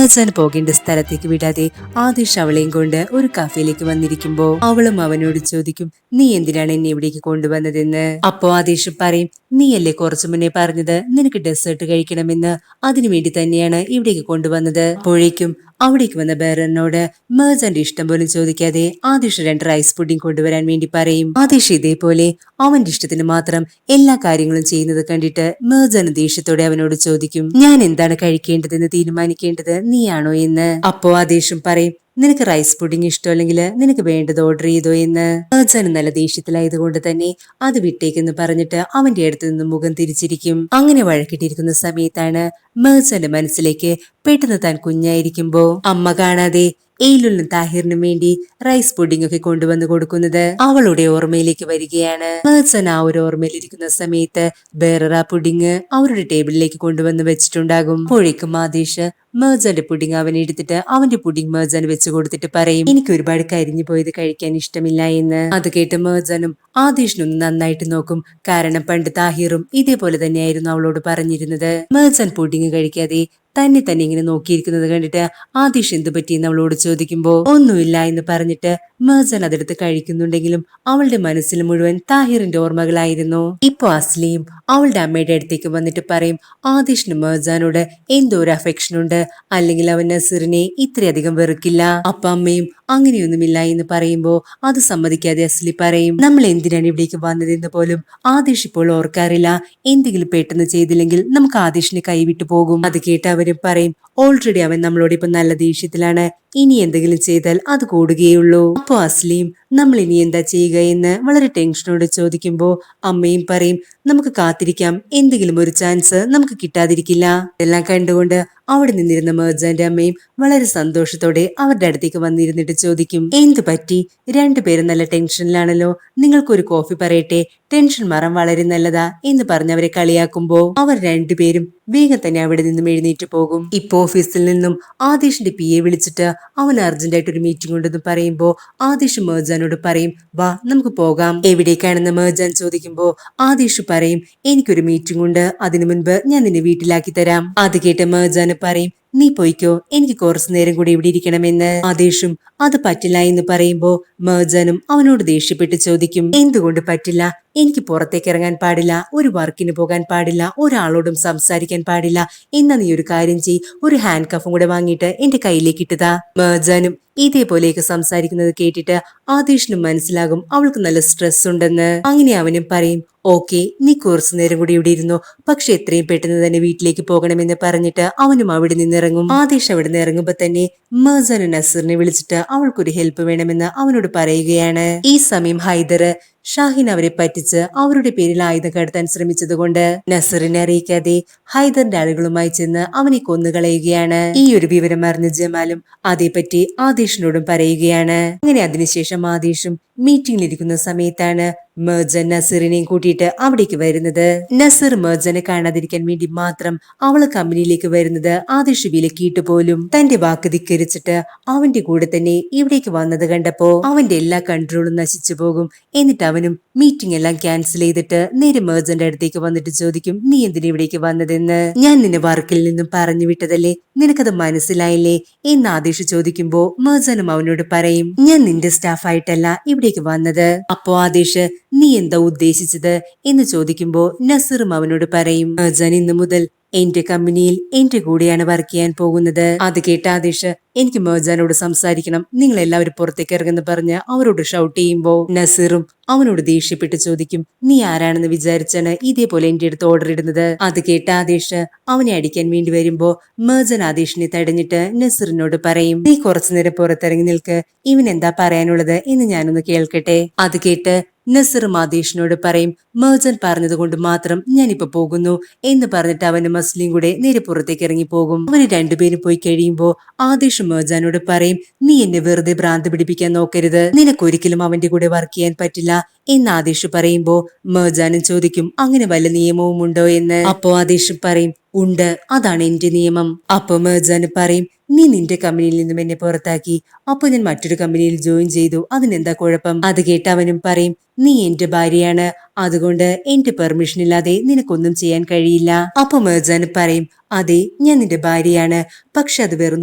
മേഴ്സാൻ പോകേണ്ട സ്ഥലത്തേക്ക് വിടാതെ ആദിഷ് അവളെയും കൊണ്ട് ഒരു കഫേയിലേക്ക് വന്നിരിക്കുമ്പോ അവളും അവനോട് ചോദിക്കും, നീ എന്തിനാണ് എന്നെ ഇവിടേക്ക് കൊണ്ടുവന്നതെന്ന്. അപ്പോ ആദിഷ് പറയും, നീയല്ലേ കുറച്ചു മുന്നേ പറഞ്ഞത് നിനക്ക് ഡെസേർട്ട് കഴിക്കണമെന്ന്, അതിനുവേണ്ടി തന്നെയാണ് ഇവിടേക്ക് കൊണ്ടുവന്നത്. അപ്പോഴേക്കും അവിടേക്ക് വന്ന ബേറനോട് മേഴ്സാന്റെ ഇഷ്ടം പോലും ചോദിക്കാതെ ആദിഷ് 2 റൈസ് പുഡിംഗ് കൊണ്ടുവരാൻ വേണ്ടി പറയും. ആദിഷ് ഇതേപോലെ അവന്റെ ഇഷ്ടത്തിന് മാത്രം എല്ലാ കാര്യങ്ങളും ചെയ്യുന്നത് കണ്ടിട്ട് മേഴ്സാൻ ദേഷ്യത്തോടെ അവനോട് ചോദിക്കും, ഞാൻ എന്താണ് കഴിക്കേണ്ടതെന്ന് തീരുമാനിക്കേണ്ടത് നീയാണോ എന്ന്. അപ്പോ ആദിഷും പറയും, നിനക്ക് റൈസ് പുഡിംഗ് ഇഷ്ടമല്ലെങ്കിൽ നിനക്ക് വേണ്ടത് ഓർഡർ ചെയ്തോ എന്ന്. മേഴ്സാൻ നല്ല ദേഷ്യത്തിലായതുകൊണ്ട് തന്നെ അത് വിട്ടേക്കെന്ന് പറഞ്ഞിട്ട് അവന്റെ അടുത്ത് നിന്ന് മുഖം തിരിച്ചിരിക്കും. അങ്ങനെ വഴക്കിട്ടിരിക്കുന്ന സമയത്താണ് മേഴ്സാന്റെ മനസ്സിലേക്ക് പെട്ടെന്ന് താൻ കുഞ്ഞായിരിക്കുമ്പോ അമ്മ കാണാതെ എയിലും താഹിറിനും വേണ്ടി റൈസ് പുഡിംഗ് ഒക്കെ കൊണ്ടുവന്ന് കൊടുക്കുന്നത് അവളുടെ ഓർമ്മയിലേക്ക് വരികയാണ്. മേഴ്സാൻ ആ ഒരു ഓർമ്മയിലിരിക്കുന്ന സമയത്ത് ബേറർ ആ പുഡിംഗ് അവരുടെ ടേബിളിലേക്ക് കൊണ്ടുവന്ന് വെച്ചിട്ടുണ്ടാകും. അപ്പോഴേക്കും ആദിഷ് മേഴ്സാന്റെ പുഡിംഗ് അവൻ എടുത്തിട്ട് അവന്റെ പുഡിംഗ് മേഴ്സാൻ വെച്ച് കൊടുത്തിട്ട് പറയും, എനിക്ക് ഒരുപാട് കരിഞ്ഞു പോയത് കഴിക്കാൻ ഇഷ്ടമില്ല എന്ന്. അത് കേട്ട് മേഴ്സാനും ആദിഷിനൊന്ന് നന്നായിട്ട് നോക്കും. കാരണം പണ്ട് താഹിറും ഇതേപോലെ തന്നെയായിരുന്നു അവളോട് പറഞ്ഞിരുന്നത്. മേഴ്സാൻ പുഡിംഗ് കഴിക്കാതെ തന്നെ ഇങ്ങനെ നോക്കിയിരിക്കുന്നത് കണ്ടിട്ട് ആദിഷ് എന്തു പറ്റിയെന്ന് അവളോട് ചോദിക്കുമ്പോ ഒന്നുമില്ല എന്ന് പറഞ്ഞിട്ട് മേഴ്സാൻ അതെടുത്ത് കഴിക്കുന്നുണ്ടെങ്കിലും അവളുടെ മനസ്സിൽ മുഴുവൻ താഹിറിന്റെ ഓർമ്മകളായിരുന്നു. ഇപ്പൊ അസ്ലിയും അവളുടെ അമ്മയുടെ അടുത്തേക്ക് വന്നിട്ട് പറയും, ആദിഷിന് മേഴ്സാനോട് എന്തോ ഒരു അഫെക്ഷൻ ഉണ്ട്, അല്ലെങ്കിൽ അവൻ നസീറിനെ ഇത്രയധികം വെറുക്കില്ല. അപ്പ അമ്മയും അങ്ങനെയൊന്നുമില്ല എന്ന് പറയുമ്പോ അത് സമ്മതിക്കാതെ അസ്ലി പറയും, നമ്മൾ എന്തിനാണ് ഇവിടേക്ക് വന്നതെന്ന് പോലും ആദിഷ് ഇപ്പോൾ ഓർക്കാറില്ല. എന്തെങ്കിലും പെട്ടെന്ന് ചെയ്തില്ലെങ്കിൽ നമുക്ക് ആദിഷിന് കൈവിട്ടു പോകും. അത് കേട്ട് അവരും പറയും, ഓൾറെഡി അവൻ നമ്മളോട് ഇപ്പൊ നല്ല ദേഷ്യത്തിലാണ്, ഇനി എന്തെങ്കിലും ചെയ്താൽ അത് കൂടുകയുള്ളൂ. അപ്പോ അസ്ലിയും നമ്മൾ ഇനി എന്താ ചെയ്യുക എന്ന് വളരെ ടെൻഷനോട് ചോദിക്കുമ്പോ അമ്മയും പറയും, നമുക്ക് കാത്തിരിക്കാം, എന്തെങ്കിലും ഒരു ചാൻസ് നമുക്ക് കിട്ടാതിരിക്കില്ല. എല്ലാം കണ്ടുകൊണ്ട് അവിടെ നിന്നിരുന്ന മേഴ്സാന്റെ അമ്മയും വളരെ സന്തോഷത്തോടെ അവരുടെ അടുത്തേക്ക് വന്നിരുന്നിട്ട് ചോദിക്കും, എന്തു പറ്റി, രണ്ടുപേരും നല്ല ടെൻഷനിലാണല്ലോ, നിങ്ങൾക്കൊരു കോഫി പറയട്ടെ, ടെൻഷൻ മാറാൻ വളരെ നല്ലതാ എന്ന് പറഞ്ഞവരെ കളിയാക്കുമ്പോ അവർ രണ്ടുപേരും വേഗം തന്നെ അവിടെ നിന്നും എഴുന്നേറ്റ് പോകും. ഇപ്പൊ ഓഫീസിൽ നിന്നും ആദിഷിന്റെ PA വിളിച്ചിട്ട് അവൻ അർജന്റായിട്ട് ഒരു മീറ്റിംഗ് ഉണ്ടെന്ന് പറയുമ്പോ ആദിഷ് മേഴ്സാനോട് പറയും, വാ നമുക്ക് പോകാം. എവിടേക്കാണെന്ന് മേഴ്സാൻ ചോദിക്കുമ്പോ ആദിഷ് പറയും, എനിക്കൊരു മീറ്റിംഗ് ഉണ്ട്, അതിനു മുൻപ് ഞാൻ നിന്നെ വീട്ടിലാക്കി തരാം. അത് കേട്ട് മേഴ്സാൻ പറയും, നീ പോയിക്കോ, എനിക്ക് കുറച്ചു നേരം കൂടി ഇവിടെ ഇരിക്കണമെന്ന്. ആദിഷും അത് പറ്റില്ല എന്ന് പറയുമ്പോ മേഴ്സാനും അവനോട് ദേഷ്യപ്പെട്ട് ചോദിക്കും, എന്തുകൊണ്ട് പറ്റില്ല, എനിക്ക് പുറത്തേക്ക് ഇറങ്ങാൻ പാടില്ല, ഒരു വർക്കിന് പോകാൻ പാടില്ല, ഒരാളോടും സംസാരിക്കാൻ പാടില്ല, എന്നാ നീ ഒരു കാര്യം ചെയ്, ഒരു ഹാൻഡ് കഫും കൂടെ വാങ്ങിയിട്ട് എന്റെ കയ്യിലേക്ക് ഇട്ടതാ. മേഴ്സാനും ഇതേപോലെയൊക്കെ സംസാരിക്കുന്നത് കേട്ടിട്ട് ആദിഷിനും മനസ്സിലാകും അവൾക്ക് നല്ല സ്ട്രെസ് ഉണ്ടെന്ന്. അങ്ങനെ അവനും പറയും, ഓക്കെ, നീ കുറച്ചു നേരം കൂടി ഇവിടെ ഇരുന്നു, പക്ഷെ എത്രയും പെട്ടെന്ന് തന്നെ വീട്ടിലേക്ക് പോകണമെന്ന് പറഞ്ഞിട്ട് അവനും അവിടെ നിന്നിറങ്ങും. ആദിഷ് അവിടെ നിന്ന് ഇറങ്ങുമ്പോ തന്നെ മേഴ്സാനും നസീറിനെ വിളിച്ചിട്ട് അവൾക്കൊരു ഹെൽപ്പ് വേണമെന്ന് അവനോട് പറയുകയാണ്. ഈ സമയം ഹൈദർ ഷാഹിൻ അവരെ പറ്റിച്ച് അവരുടെ പേരിൽ ആയുധം കടത്താൻ ശ്രമിച്ചത് കൊണ്ട് നസറിനെ അറിയിക്കാതെ ഹൈദറിന്റെ ആളുകളുമായി ചെന്ന് അവനെ കൊന്നുകളയുകയാണ്. ഈ ഒരു വിവരം അറിഞ്ഞ ജമാലും അതേപറ്റി ആദിഷിനോടും പറയുകയാണ്. അങ്ങനെ അതിനുശേഷം ആദിഷും മീറ്റിംഗിലിരിക്കുന്ന സമയത്താണ് മേഴ്സാൻ നസീറിനെയും കൂട്ടിയിട്ട് അവിടേക്ക് വരുന്നത്. നസീർ മേഴ്സാനെ കാണാതിരിക്കാൻ വേണ്ടി മാത്രം അവള് കമ്പനിയിലേക്ക് വരുന്നത് ആദിഷ് വിലക്കിയിട്ട് പോലും തന്റെ വാക്ക് ധിക്കരിച്ചിട്ട് അവന്റെ കൂടെ തന്നെ ഇവിടേക്ക് വന്നത് കണ്ടപ്പോ അവന്റെ എല്ലാ കൺട്രോളും നശിച്ചു പോകും. എന്നിട്ട് അവനും മീറ്റിംഗ് എല്ലാം ക്യാൻസൽ ചെയ്തിട്ട് നേരെ മേഴ്സാന്റെ അടുത്തേക്ക് വന്നിട്ട് ചോദിക്കും, നീ എന്തിനാ ഇവിടേക്ക് വന്നതെന്ന്, ഞാൻ നിന്നെ വർക്കിൽ നിന്നും പറഞ്ഞു വിട്ടതല്ലേ, നിനക്കത് മനസ്സിലായില്ലേ എന്ന് ആദിഷ് ചോദിക്കുമ്പോ മേഴ്സാനും അവനോട് പറയും, ഞാൻ നിന്റെ സ്റ്റാഫായിട്ടല്ല ഇവിടേക്ക് വന്നത്. അപ്പോ ആദിഷ് നീ എന്താ ഉദ്ദേശിച്ചത് എന്ന് ചോദിക്കുമ്പോ നസീറും അവനോട് പറയും, മേഴ്സാൻ ഇന്നു മുതൽ എന്റെ കമ്പനിയിൽ എന്റെ കൂടെയാണ് വർക്ക് ചെയ്യാൻ പോകുന്നത്. അത് കേട്ട ആദിഷ്, എനിക്ക് മേഴ്സാനോട് സംസാരിക്കണം, നിങ്ങൾ എല്ലാവരും പുറത്തേക്ക് ഇറങ്ങുന്ന പറഞ്ഞ് അവരോട് ഷൗട്ട് ചെയ്യുമ്പോ നസീറും അവനോട് ദേഷ്യപ്പെട്ട് ചോദിക്കും, നീ ആരാണെന്ന് വിചാരിച്ചാണ് ഇതേപോലെ എന്റെ അടുത്ത് ഓർഡർ ഇടുന്നത്. അത് കേട്ട ആദിഷ് അവനെ അടിക്കാൻ വേണ്ടി വരുമ്പോ മേഴ്സാൻ ആദിഷിനെ തടഞ്ഞിട്ട് നസീറിനോട് പറയും, നീ കുറച്ചുനേരം പുറത്തിറങ്ങി നിൽക്ക്, ഇവൻ എന്താ പറയാനുള്ളത് എന്ന് ഞാനൊന്ന് കേൾക്കട്ടെ. അത് കേട്ട് നസീറും ആദിഷിനോട് പറയും, മേഴ്സാൻ പറഞ്ഞത് കൊണ്ട് മാത്രം ഞാനിപ്പോ പോകുന്നു എന്ന് പറഞ്ഞിട്ട് അവനും അസ്ലിയും കൂടെ നേരെ പുറത്തേക്ക് ഇറങ്ങി പോകും. അവര് രണ്ടുപേരും പോയി കഴിയുമ്പോ ആദിഷ് മേഴ്സാനോട് പറയും, നീ എന്നെ വെറുതെ ഭ്രാന്ത് പിടിപ്പിക്കാൻ നോക്കരുത്, നിനക്കൊരിക്കലും അവന്റെ കൂടെ വർക്ക് ചെയ്യാൻ പറ്റില്ല എന്ന് ആദിഷ് പറയുമ്പോ മേഴ്സാനും ചോദിക്കും, അങ്ങനെ വല്ല നിയമവും ഉണ്ടോ എന്ന്. അപ്പോ ആദിഷ് പറയും, ഉണ്ട്, അതാണ് എന്റെ നിയമം. അപ്പൊ മേഴ്സാൻ പറയും, നീ നിന്റെ കമ്പനിയിൽ നിന്നും എന്നെ പുറത്താക്കി, അപ്പൊ ഞാൻ മറ്റൊരു കമ്പനിയിൽ ജോയിൻ ചെയ്തു, അതിനെന്താ കുഴപ്പം? അത് കേട്ട് അവനും പറയും, നീ എന്റെ ഭാര്യയാണ്, അതുകൊണ്ട് എന്റെ പെർമിഷൻ ഇല്ലാതെ നിനക്കൊന്നും ചെയ്യാൻ കഴിയില്ല. അപ്പൊ മേഴ്സാൻ പറയും, അതെ, ഞാൻ നിന്റെ ഭാര്യയാണ്. പക്ഷെ അത് വെറും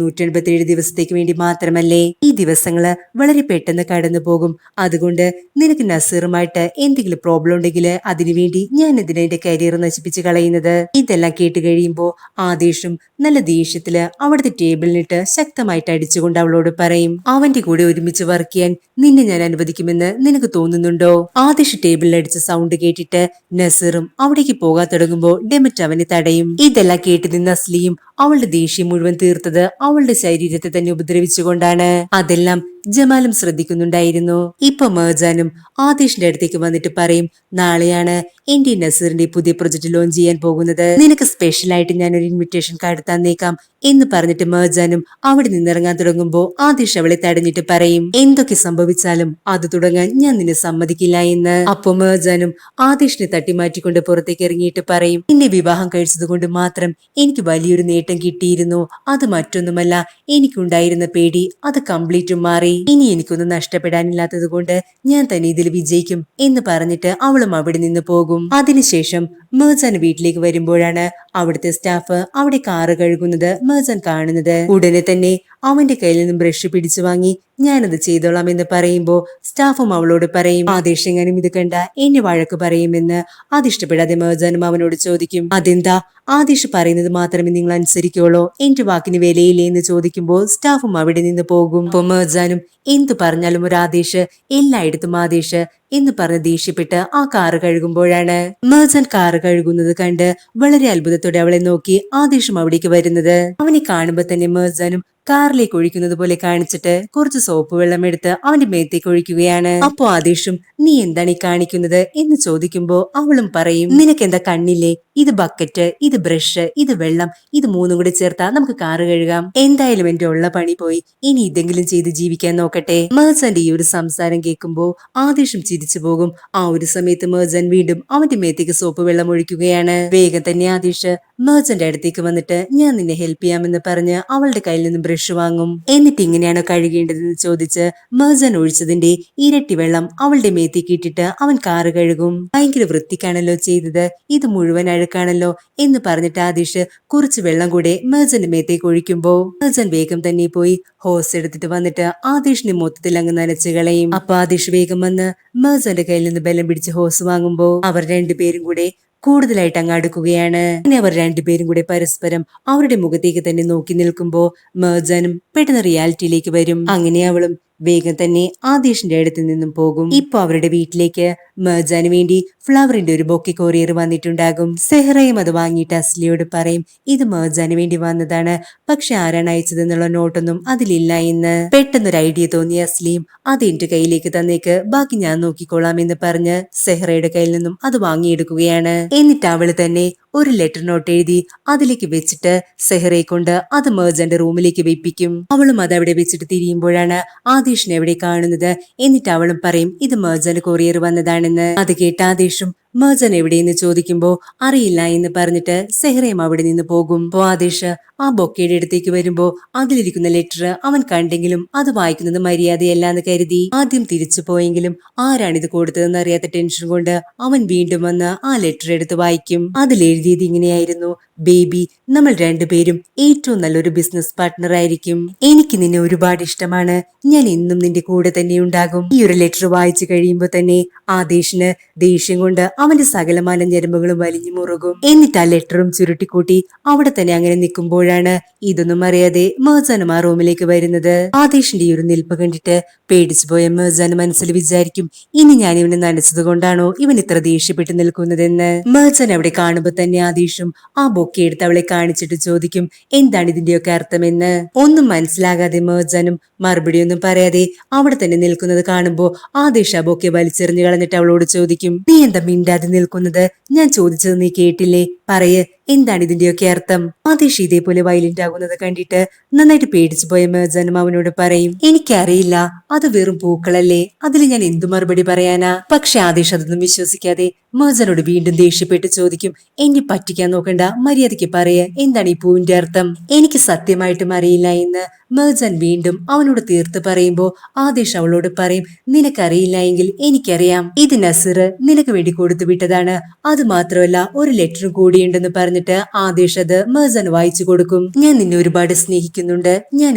187 ദിവസത്തേക്ക് വേണ്ടി മാത്രമല്ലേ. ഈ ദിവസങ്ങള് വളരെ പെട്ടെന്ന് കടന്നു പോകും. അതുകൊണ്ട് നിനക്ക് നസീറുമായിട്ട് എന്തെങ്കിലും പ്രോബ്ലം ഉണ്ടെങ്കിൽ അതിനുവേണ്ടി ഞാൻ എന്തിനാ എന്റെ കരിയർ നശിപ്പിച്ച് കളയുന്നത്. ഇതെല്ലാം കേട്ട് കഴിയുമ്പോ ആദേശും നല്ല ദേഷ്യത്തില് അവിടുത്തെ ടേബിളിനിട്ട് ശക്തമായിട്ട് അടിച്ചുകൊണ്ട് അവളോട് പറയും, അവന്റെ കൂടെ ഒരുമിച്ച് വർക്ക് ചെയ്യാൻ നിന്നെ ഞാൻ അനുവദിക്കുമെന്ന് നിനക്ക് തോന്നുന്നുണ്ടോ? ആദേശ് ടേബിളിൽ അടിച്ച സൗണ്ട് കേട്ടിട്ട് നസീറും അവിടേക്ക് പോകാൻ തുടങ്ങുമ്പോ ഡെമിറ്റ് അവനെ തടയും. ഇതെല്ലാം കേട്ട് നിന്ന അസ്ലിയും അവളുടെ ദേഷ്യം മുഴുവൻ തീർത്തത് അവളുടെ ശരീരത്തെ തന്നെ ഉപദ്രവിച്ചുകൊണ്ടാണ്. അതെല്ലാം ജമാലും ശ്രദ്ധിക്കുന്നുണ്ടായിരുന്നു. ഇപ്പൊ മേർജാനും ആദേശിന്റെ അടുത്തേക്ക് വന്നിട്ട് പറയും, നാളെയാണ് എന്റെ നസീറിന്റെ പുതിയ പ്രൊജക്ട് ലോഞ്ച് ചെയ്യാൻ പോകുന്നത്. നിനക്ക് സ്പെഷ്യൽ ആയിട്ട് ഞാൻ ഒരു ഇൻവിറ്റേഷൻ കാർഡ് തന്നേക്കാം എന്ന് പറഞ്ഞിട്ട് മേർജാനും അവിടെ നിന്നിറങ്ങാൻ തുടങ്ങുമ്പോ ആദേശ് അവളെ തടഞ്ഞിട്ട് പറയും, എന്തൊക്കെ സംഭവിച്ചാലും അത് തുടങ്ങാൻ ഞാൻ നിന്നെ സമ്മതിക്കില്ല എന്ന്. അപ്പൊ മേർജാനും ആദേശിനെ തട്ടിമാറ്റിക്കൊണ്ട് പുറത്തേക്ക് ഇറങ്ങിയിട്ട് പറയും, നിന്നെ വിവാഹം കഴിച്ചത് കൊണ്ട് മാത്രം എനിക്ക് വലിയൊരു നേട്ടം കിട്ടിയിരുന്നു. അത് മറ്റൊന്നുമല്ല, എനിക്കുണ്ടായിരുന്ന പേടി അത് കംപ്ലീറ്റും മാറി. ഇനി എനിക്കൊന്നും നഷ്ടപ്പെടാനില്ലാത്തത് കൊണ്ട് ഞാൻ തന്നെ ഇതിൽ വിജയിക്കും എന്ന് പറഞ്ഞിട്ട് അവളും അവിടെ നിന്ന് പോകും. അതിനുശേഷം മേർജാൻ വീട്ടിലേക്ക് വരുമ്പോഴാണ് അവിടുത്തെ സ്റ്റാഫ് അവിടെ കാറ് കഴുകുന്നത് മേർജാൻ കാണുന്നത്. ഉടനെ തന്നെ അവന്റെ കയ്യിൽ നിന്നും ബ്രഷ് പിടിച്ചു വാങ്ങി ഞാനത് ചെയ്തോളാം എന്ന് പറയുമ്പോ സ്റ്റാഫും അവളോട് പറയും, ആദേശെങ്ങാനും ഇത് കണ്ട എന്നെ വഴക്ക് പറയുമെന്ന്. അതിഷ്ടപ്പെടാതെ മേർജാനും അവനോട് ചോദിക്കും, അതെന്താ ആദേശ് പറയുന്നത് മാത്രമേ നിങ്ങൾ അനുസരിക്കുള്ളൂ, എന്റെ വാക്കിന് വിലയില്ലേ എന്ന് ചോദിക്കുമ്പോൾ സ്റ്റാഫും അവിടെ നിന്ന് പോകും. അപ്പൊ മേർജാനും എന്തു പറഞ്ഞാലും ഒരു ആദേശ്, എല്ലായിടത്തും ആദേശ് എന്ന് പറഞ്ഞ് ദേഷ്യപ്പെട്ട് ആ കാറ് കഴുകുമ്പോഴാണ് മേർജാൻ കാറ് കഴുകുന്നത് കണ്ട് വളരെ അത്ഭുതത്തോടെ അവളെ നോക്കി ആദേശം അവിടേക്ക് വരുന്നത്. അവനെ കാണുമ്പോ തന്നെ മേർജാനും കാറിലേക്ക് ഒഴിക്കുന്നത് പോലെ കാണിച്ചിട്ട് കുറച്ച് സോപ്പ് വെള്ളം എടുത്ത് അവന്റെ മേത്തേക്ക് ഒഴിക്കുകയാണ്. അപ്പോ ആദേശും നീ എന്താണ് ഈ കാണിക്കുന്നത് എന്ന് ചോദിക്കുമ്പോ അവളും പറയും, നിനക്കെന്താ കണ്ണില്ലേ, ഇത് ബക്കറ്റ്, ഇത് ബ്രഷ്, ഇത് വെള്ളം, ഇത് മൂന്നും കൂടി ചേർത്താ നമുക്ക് കാറ് കഴുകാം. എന്തായാലും എന്റെ ഉള്ള പണി പോയി, ഇനി ഇതെങ്കിലും ചെയ്ത് ജീവിക്കാൻ നോക്കട്ടെ. മേർജാന്റെ ഈ ഒരു സംസാരം കേൾക്കുമ്പോ ആദേശം ചിരിച്ചു പോകും. ആ ഒരു സമയത്ത് മേർജാൻ വീണ്ടും അവന്റെ മേത്തേക്ക് സോപ്പ് വെള്ളം ഒഴിക്കുകയാണ്. വേഗം തന്നെ ആദേശ് മേർജാന്റെ അടുത്തേക്ക് വന്നിട്ട് ഞാൻ നിന്നെ ഹെൽപ്പ് ചെയ്യാമെന്ന് പറഞ്ഞ് അവളുടെ കയ്യിൽ നിന്ന് ബ്രഷ് വാങ്ങും. എന്നിട്ട് ഇങ്ങനെയാണോ കഴുകേണ്ടതെന്ന് ചോദിച്ച് മേർജാൻ ഒഴിച്ചതിന്റെ ഇരട്ടി വെള്ളം അവളുടെ മേത്തേക്ക് ഇട്ടിട്ട് അവൻ കാറ് കഴുകും. ഭയങ്കര വൃത്തിക്കാണല്ലോ ചെയ്തത്, ഇത് മുഴുവൻ അഴുക്കാണല്ലോ എന്ന് പറഞ്ഞിട്ട് ആദേശ് കുറച്ച് വെള്ളം കൂടെ മേർജാന്റെ മേത്തേക്ക് ഒഴിക്കുമ്പോ മേർജാൻ വേഗം തന്നെ പോയി ഹോസ് എടുത്തിട്ട് വന്നിട്ട് ആദേശിനെ മൊത്തത്തിൽ അങ്ങ് നനച്ചു കളയും. അപ്പൊ ആദേശ് വേഗം വന്ന് മേർജാന്റെ കയ്യിൽ നിന്ന് ബലം പിടിച്ച് ഹോസ് വാങ്ങുമ്പോ അവർ രണ്ടുപേരും കൂടെ കൂടുതലായിട്ട് അങ്ങ് അടുക്കുകയാണ്. പിന്നെ അവർ രണ്ടുപേരും കൂടെ പരസ്പരം അവരുടെ മുഖത്തേക്ക് തന്നെ നോക്കി നിൽക്കുമ്പോ മേർജാനും പെട്ടെന്ന് റിയാലിറ്റിയിലേക്ക് വരും. അങ്ങനെ അവളും വേഗം തന്നെ ആദേശിന്റെ അടുത്ത് നിന്നും പോകും. ഇപ്പൊ അവരുടെ വീട്ടിലേക്ക് മേർജാന് വേണ്ടി ഫ്ലവറിന്റെ ഒരു ബൊക്കെ കൊറിയർ വന്നിട്ടുണ്ടാകും. സെഹ്റയും അത് വാങ്ങിയിട്ട് അസ്ലിയോട് പറയും, ഇത് മേർജാന് വേണ്ടി വന്നതാണ്, പക്ഷെ ആരാണ് അയച്ചതെന്നുള്ള നോട്ടൊന്നും അതിലില്ല എന്ന്. പെട്ടെന്നൊരു ഐഡിയ തോന്നിയ അസ്ലിയും അത് എന്റെ കയ്യിലേക്ക് തന്നേക്ക്, ബാക്കി ഞാൻ നോക്കിക്കോളാം എന്ന് പറഞ്ഞ് സെഹ്റയുടെ കയ്യിൽ നിന്നും അത് വാങ്ങിയെടുക്കുകയാണ്. എന്നിട്ട് അവള് തന്നെ ഒരു ലെറ്റർ നോട്ട് എഴുതി അതിലേക്ക് വെച്ചിട്ട് സെഹ്റയെ കൊണ്ട് അത് മേർജാന്റെ റൂമിലേക്ക് വെപ്പിക്കും. അവളും അത് അവിടെ വെച്ചിട്ട് തിരിയുമ്പോഴാണ് ആദേശിനെ എവിടെ കാണുന്നത്. എന്നിട്ട് അവളും പറയും, ഇത് മേർജാന്റെ കൊറിയർ വന്നതാണെന്ന്. അത് കേട്ട ആദേശും മേർജാൻ എവിടെയെന്ന് ചോദിക്കുമ്പോ അറിയില്ല എന്ന് പറഞ്ഞിട്ട് സെഹ്റയും അവിടെ നിന്ന് പോകും. അപ്പോ ആദേശ് ആ ബൊക്കയുടെ അടുത്തേക്ക് വരുമ്പോ അതിലിരിക്കുന്ന ലെറ്റർ അവൻ കണ്ടെങ്കിലും അത് വായിക്കുന്നത് മര്യാദയല്ല എന്ന് കരുതി ആദ്യം തിരിച്ചു പോയെങ്കിലും ആരാണിത് കൊടുത്തതെന്ന് അറിയാത്ത ടെൻഷൻ കൊണ്ട് അവൻ വീണ്ടും വന്ന് ആ ലെറ്റർ എടുത്ത് വായിക്കും. അതിലെഴുതിയത് ഇങ്ങനെയായിരുന്നു, ബേബി, നമ്മൾ രണ്ടുപേരും ഏറ്റവും നല്ലൊരു ബിസിനസ് പാർട്ട്ണർ ആയിരിക്കും. എനിക്ക് നിന്നെ ഒരുപാട് ഇഷ്ടമാണ്, ഞാൻ എന്നും നിന്റെ കൂടെ തന്നെ ഉണ്ടാകും. ഈ ഒരു ലെറ്റർ വായിച്ചു കഴിയുമ്പോ തന്നെ ആദേശിന് ദേഷ്യം കൊണ്ട് അവന്റെ സകലമാന ഞരമ്പുകളും വലിഞ്ഞു മുറുകും. എന്നിട്ട് ആ ലെറ്ററും ചുരുട്ടിക്കൂട്ടി അവിടെ തന്നെ അങ്ങനെ നിൽക്കുമ്പോഴാണ് ഇതൊന്നും അറിയാതെ മേർജാനും ആ റൂമിലേക്ക് വരുന്നത്. ആദേശിന്റെ ഈ ഒരു നിൽപ്പ് കണ്ടിട്ട് പേടിച്ചു പോയ മേർജാൻ മനസ്സിൽ വിചാരിക്കും, ഇനി ഞാൻ ഇവനെ നനച്ചത് കൊണ്ടാണോ ഇവൻ ഇത്ര ദേഷ്യപ്പെട്ട് നിൽക്കുന്നതെന്ന്. മേർജാൻ അവിടെ കാണുമ്പോ തന്നെ ആദേശും ആ ബൊക്കെ എടുത്ത് അവളെ കാണിച്ചിട്ട് ചോദിക്കും, എന്താണ് ഇതിന്റെയൊക്കെ അർത്ഥമെന്ന്. ഒന്നും മനസ്സിലാകാതെ മേർജാനും മറുപടിയൊന്നും പറയാതെ അവിടെ തന്നെ നിൽക്കുന്നത് കാണുമ്പോ ആദേശ് ആ ബൊക്കെ വലിച്ചെറിഞ്ഞു കളഞ്ഞിട്ട് അവളോട് ചോദിക്കും, നീ എന്താ മിണ്ടാതെ നിൽക്കുന്നത്, ഞാൻ ചോദിച്ചത് നീ കേട്ടില്ലേ, പറയ്, എന്താണ് ഇതിന്റെയൊക്കെ അർത്ഥം. ആദേശ് ഇതേപോലെ വയലന്റ് ആകുന്നത് കണ്ടിട്ട് നന്നായിട്ട് പേടിച്ചു പോയ മേർജാനും അവനോട് പറയും, എനിക്കറിയില്ല, അത് വെറും പൂക്കളല്ലേ, അതിൽ ഞാൻ എന്തു മറുപടി പറയാനാ. പക്ഷെ ആദേശ് അതൊന്നും വിശ്വസിക്കാതെ മേർജാനോട് വീണ്ടും ദേഷ്യപ്പെട്ട് ചോദിക്കും, എന്നെ പറ്റിക്കാൻ നോക്കണ്ട, മര്യാദയ്ക്ക് പറയ, എന്താണ് ഈ പൂവിന്റെ അർത്ഥം. എനിക്ക് സത്യമായിട്ടും അറിയില്ല എന്ന് മേർജാൻ വീണ്ടും അവനോട് തീർത്ത് പറയുമ്പോ ആദേശ് അവളോട് പറയും, നിനക്കറിയില്ല എങ്കിൽ എനിക്കറിയാം, ഇത് നസീർ നിനക്ക് വേണ്ടി കൊടുത്തു വിട്ടതാണ്, അത് മാത്രമല്ല ഒരു ലെറ്ററും കൂടിയുണ്ടെന്ന് പറഞ്ഞിട്ട് എന്നിട്ട് ആദേശ് അത് മെർസന് വായിച്ചു കൊടുക്കും. ഞാൻ നിന്നെ ഒരുപാട് സ്നേഹിക്കുന്നുണ്ട്, ഞാൻ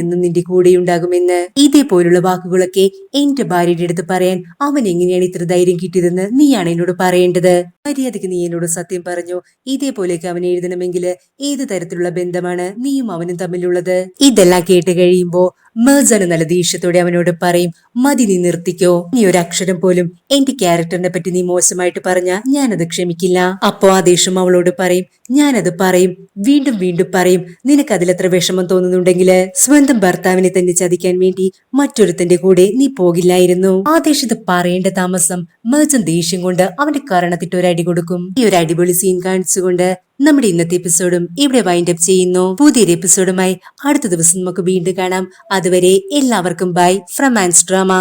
എന്നും നിന്റെ കൂടെ ഉണ്ടാകുമെന്ന്. ഇതേപോലുള്ള വാക്കുകളൊക്കെ എന്റെ ഭാര്യയുടെ അടുത്ത് പറയാൻ അവൻ എങ്ങനെയാണ് ഇത്ര ധൈര്യം കിട്ടിയതെന്ന് നീയാണ് എന്നോട് പറയേണ്ടത്. മര്യാദയ്ക്ക് നീ എന്നോട് സത്യം പറഞ്ഞു. ഇതേപോലെയൊക്കെ അവൻ എഴുതണമെങ്കിൽ ഏത് തരത്തിലുള്ള ബന്ധമാണ് നീയും അവനും തമ്മിലുള്ളത്? ഇതെല്ലാം കേട്ട് കഴിയുമ്പോ മെർസന് നല്ല ദേഷ്യത്തോടെ അവനോട് പറയും, മതി, നീ നിർത്തിക്കോ. നീ ഒരു അക്ഷരം പോലും എന്റെ ക്യാരക്ടറിനെ പറ്റി നീ മോശമായിട്ട് പറഞ്ഞ ഞാനത് ക്ഷമിക്കില്ല. അപ്പോ ആദേശം അവളോട് പറയും, ഞാനത് പറയും, വീണ്ടും വീണ്ടും പറയും. നിനക്ക് അതിലെത്ര വിഷമം തോന്നുന്നുണ്ടെങ്കിൽ സ്വന്തം ഭർത്താവിനെ തന്നെ ചതിക്കാൻ വേണ്ടി മറ്റൊരുത്തന്റെ കൂടെ നീ പോകില്ലായിരുന്നു. ആദേശ് ഇത് പറയേണ്ട താമസം മെർസൻ ദേഷ്യം കൊണ്ട് അവന്റെ കരണത്തിട്ട് ഒരു അടി കൊടുക്കും. ഈ ഒരു അടിപൊളി സീൻ കാണിച്ചുകൊണ്ട് നമ്മുടെ ഇന്നത്തെ എപ്പിസോഡും ഇവിടെ വൈൻഡ് അപ്പ് ചെയ്യുന്നു. പുതിയൊരു എപ്പിസോഡുമായി അടുത്ത ദിവസം നമുക്ക് വീണ്ടും കാണാം. അതുവരെ എല്ലാവർക്കും ബൈ ഫ്രം ആൻസ് ഡ്രാമ.